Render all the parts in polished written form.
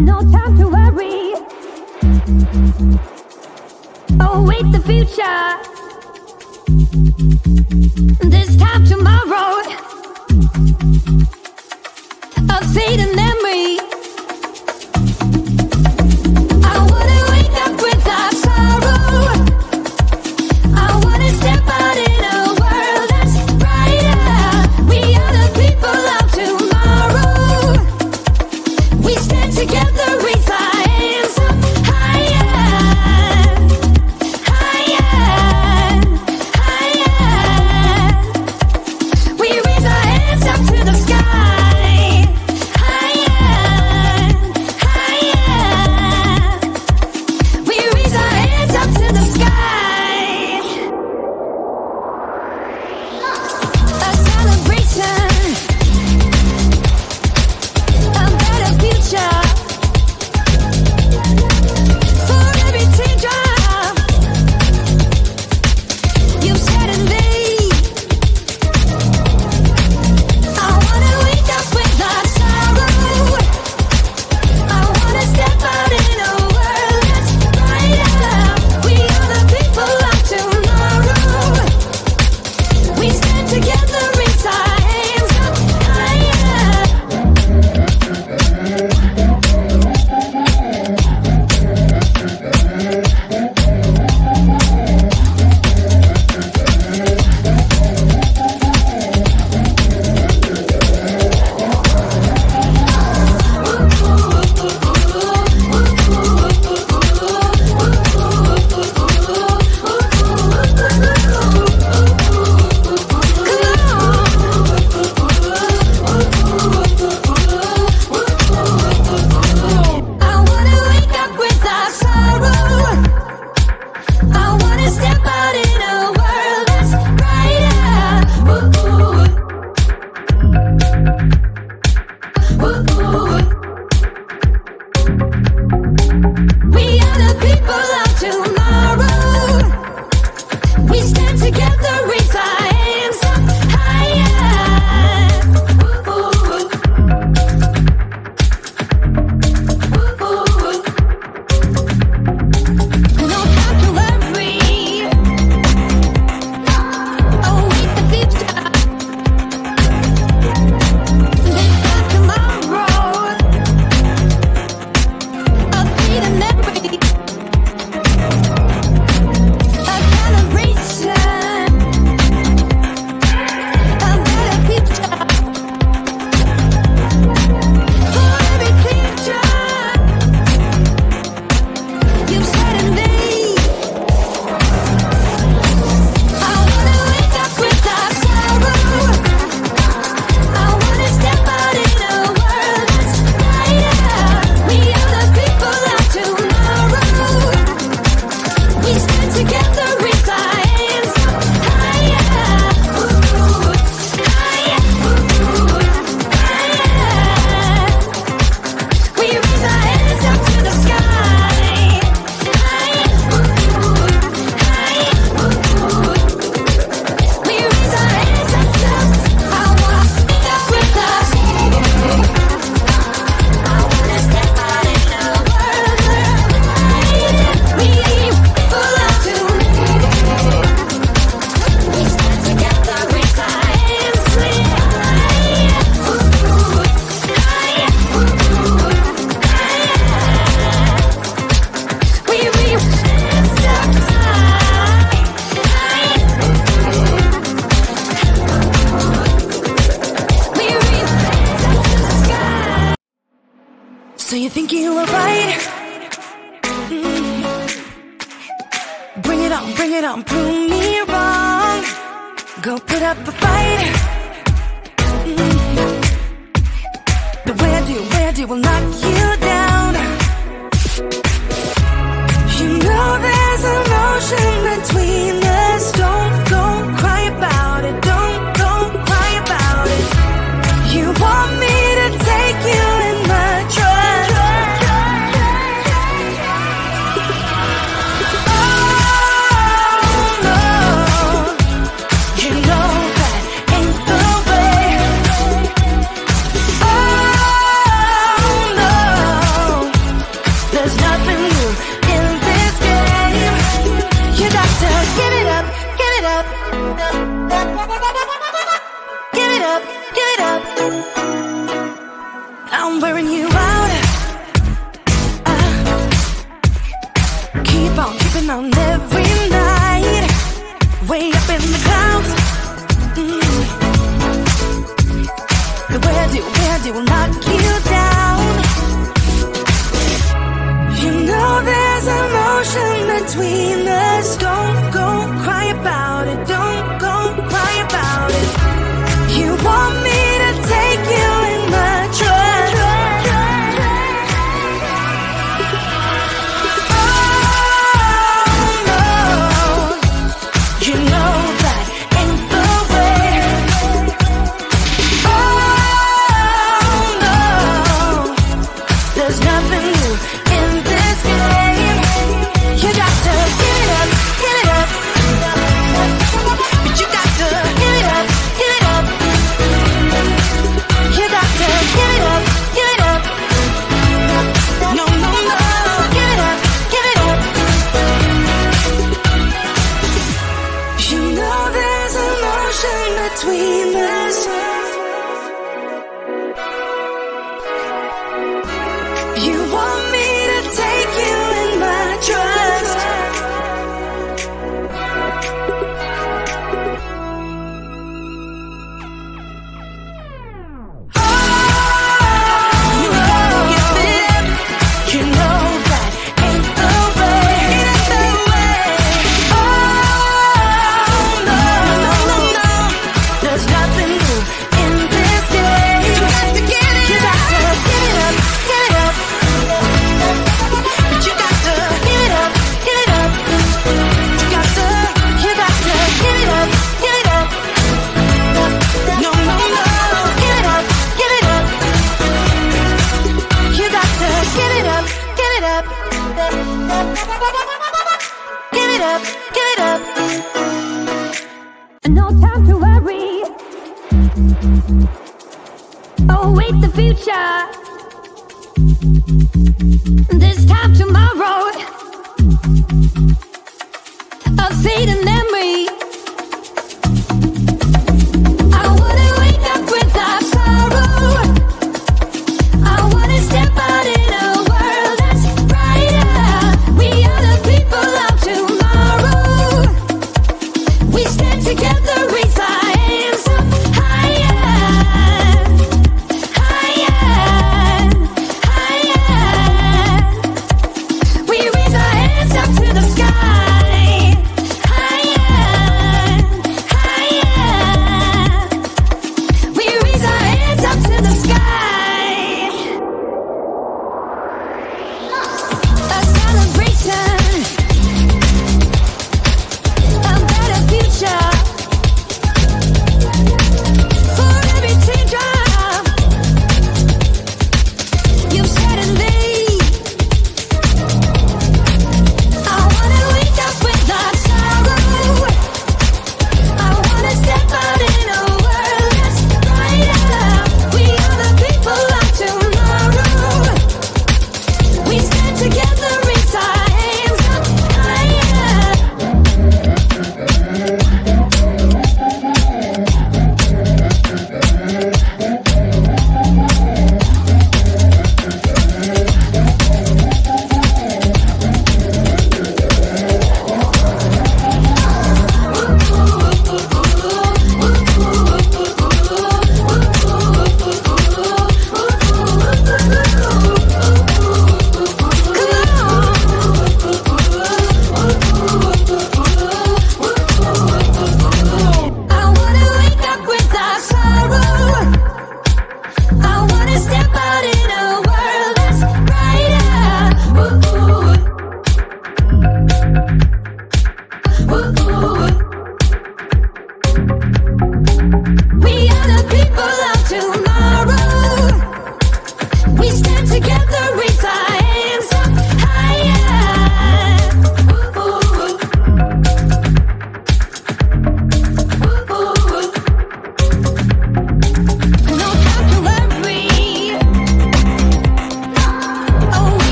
No time to worry. Await the future. This time tomorrow. A fading memory. I wanna wake up without sorrow. I wanna step out in a world that's brighter. We are the people of tomorrow. We stand together, raise our hands up higher, higher, higher. We raise our hands up to the sky, higher, higher. We raise our hands up to the sky. A celebration, a better future. For every teardrop you've shed in me, I wanna wake up without sorrow. I wanna step out in a world that's brighter. We are the people of tomorrow. We stand together, raise our hands up higher. I wanna wake up without sorrow. I wanna step out in a world that's brighter. We are the people of tomorrow. We stand together, raise our hands up higher. No time to worry. Await the future. This time tomorrow. A fading memory. A celebration. A better future. For every teardrop you've shed in me, I wanna wake up without sorrow. I wanna step out in a world that's brighter. We are the people of tomorrow. We stand together, raise our hands up higher, higher, higher. We raise our hands up to the sky, higher, higher. We raise our hands up to I wanna wake up without sorrow. I wanna step out in a world that's brighter. We people of tomorrow. We stand together, raise our hands higher, higher, higher. We raise our hands up high, higher. We raise our hands up to the sky. So you think you were right? Bring it on, prove me wrong. Go put up a fight. The way I do will knock you down. You know there's emotion between us. Don't go cry about it. Don't go cry about it. You want me to take you in my trust. Oh no, you know that ain't the way. Oh no. between us. Don't go cry about it. Don't go cry about it. You want me to take you in my trust. Oh no, you know that ain't the way. Oh no, there's nothing new in this game. You got to give it up, give it up. But you got to give it up, give it up. You got to give it up, give it up. No, no, no, give it up, give it up. You know there's an ocean between us. You want me to take you in my trust. Oh, you know that ain't the way. Oh no, no, no, no. There's nothing new in this game. You got to give it up, give it up. But you got to give it up, give it up. You got to give it up, give it up. No, no, no, give it up, give it up. You got to give it up, give it up. Give it up, give it up. No time to worry. Await the future. This time tomorrow, a fading memory. I wanna wake up without sorrow. I wanna step out in a world that's brighter. We are the people of tomorrow. We stand together, raise our hands up higher, higher, higher. We raise our hands up to the sky, higher,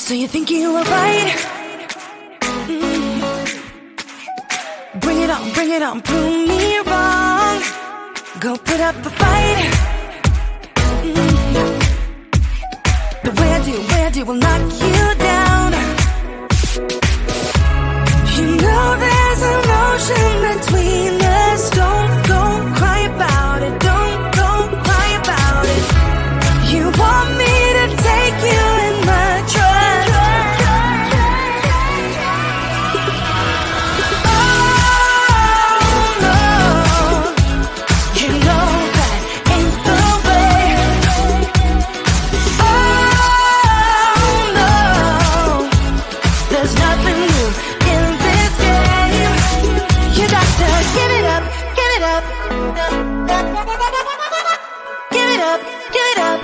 So you think you were right? Bring it on, prove me wrong. Go put up a fight. The way I do will knock you down. You know there's an ocean between us. Don't cry about it. Don't cry about it. You want me to take you in my trust. Oh no, you know that ain't the way. Oh no, there's nothing new in this game. You got to give it up, give it up. Give it up, give it up.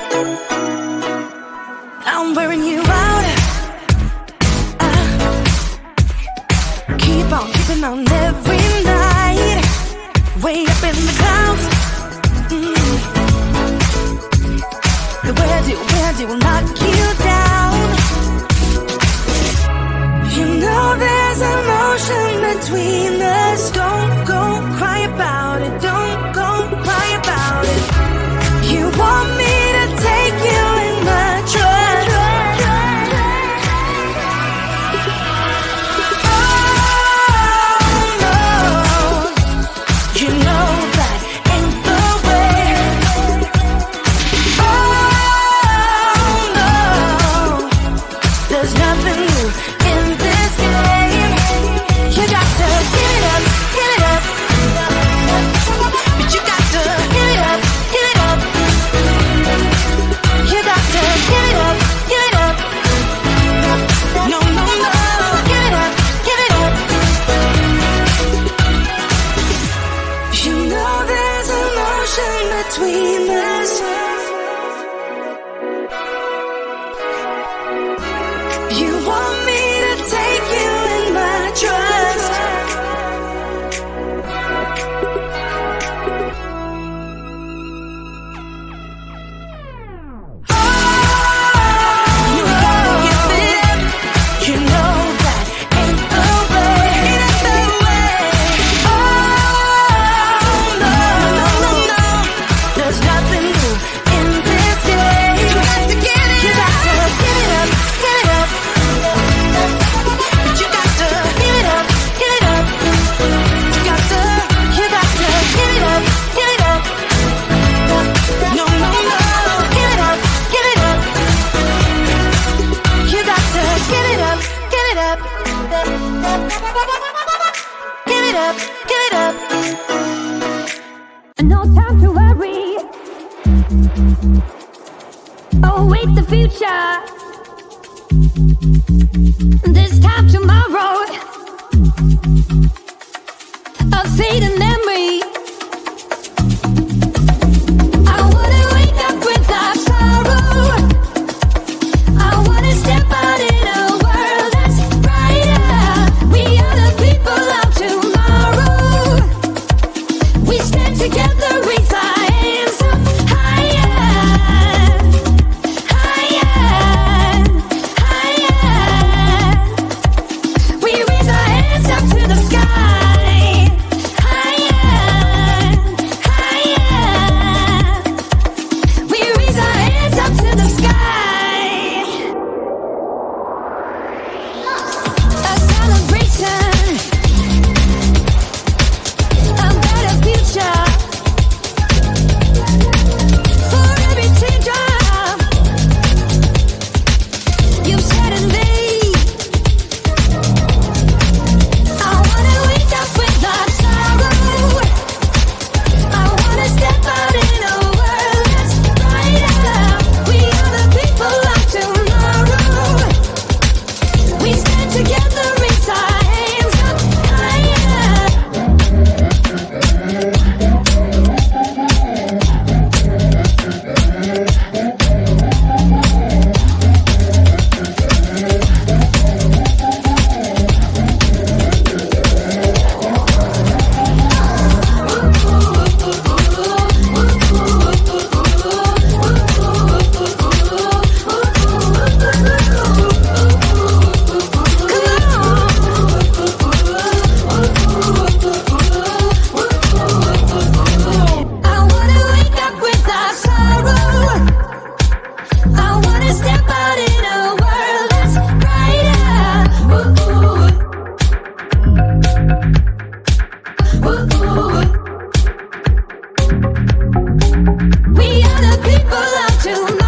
I'm wearing you out. Keep on keeping on every night. Way up in the clouds. The way I do will knock you down. You know there's an ocean between us. Don't go cry about it. Don't go cry about it. You want me to take you in my trust. Oh no, you know that ain't the way. Oh no, there's nothing new in this game. You got to give it up, give it up. But you got to give it up, give it up. You got to give it up, give it up. No, no, no, give it up, give it up. You know there's an ocean between us. You want me to take you in my trust. You gotta give it up. You know that ain't the way. Oh no, no, no, there's nothing new in this game. You got to give it up, give it up. But you got to give it up, give it up. You got to give it up, give it up. No, no, no, give it up, give it up. You got to give it up, give it up. Give it up, give it up. No time to worry. Await the future. This time tomorrow. A fading memory. I wanna wake up without sorrow. I wanna step out in a world that's brighter. We are the people of tomorrow. We stand together, raise our hands up higher, higher, higher. We raise our hands up to the sky, higher, We are the people of tonight.